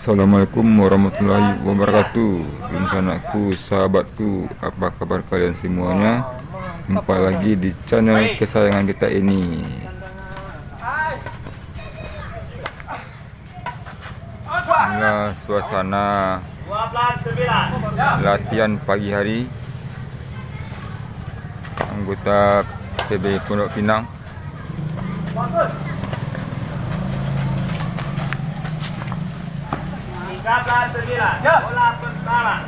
Assalamualaikum warahmatullahi wabarakatuh. Insanaku, sahabatku, apa kabar kalian semuanya? Jumpa lagi di channel kesayangan kita ini. Inilah suasana latihan pagi hari anggota PB Pondok Pinang. Bola pertama.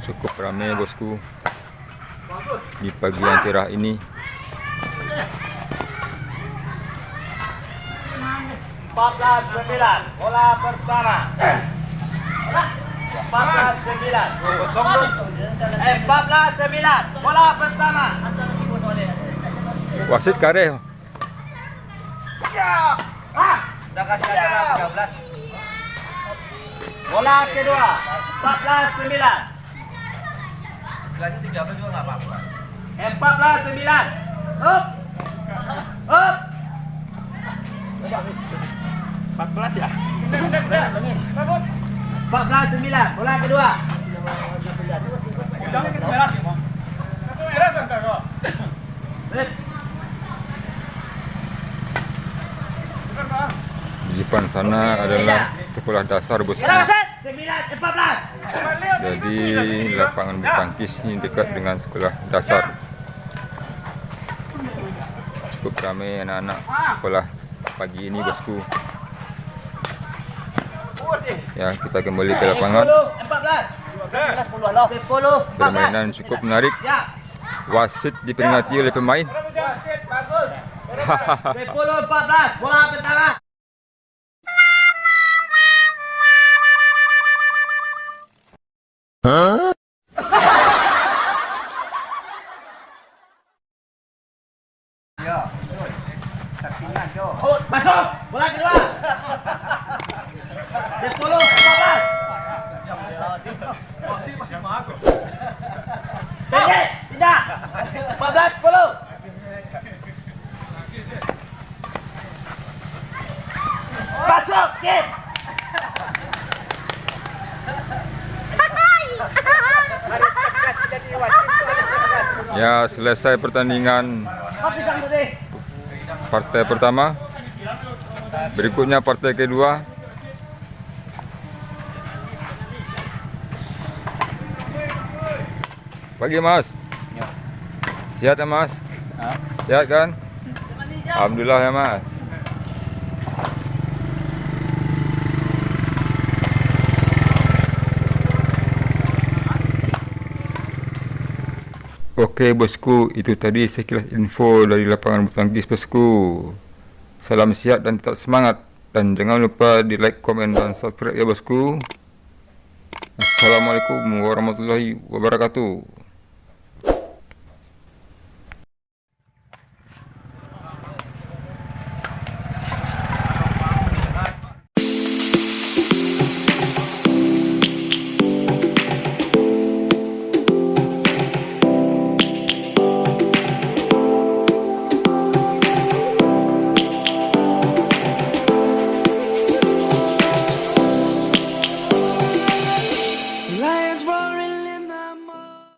Cukup ramai bosku di pagi yang cerah ini. 14-9 bola pertama. 14-9 bola pertama. Wasit kare. Udah kasih aja 13. Bola kedua 14-9. Lagi 13 juga enggak apa-apa. 14-9. Up. Up. 14 ya? 14-9 bola kedua. Di depan sana adalah sekolah dasar bosku. 9-14. Jadi lapangan bulu tangkis ini dekat dengan sekolah dasar. Cukup ramai anak-anak sekolah pagi ini bosku. Ya, kita kembali ke lapangan. 14. Permainan cukup menarik. Wasit diperingati oleh pemain. Wasit bagus. 10-14 bola pertama. Masuk bola kedua. 10-14. Masih bagus. Tidak. 14-10. Masuk game. Ya, selesai pertandingan partai pertama. Berikutnya partai kedua. Pagi Mas. Sehat ya Mas? Sehat kan? Alhamdulillah ya Mas. Oke bosku, itu tadi sekilas info dari lapangan bulu tangkis bosku. Salam sehat dan tetap semangat. Dan jangan lupa di like, komen, dan subscribe ya bosku. Assalamualaikum warahmatullahi wabarakatuh.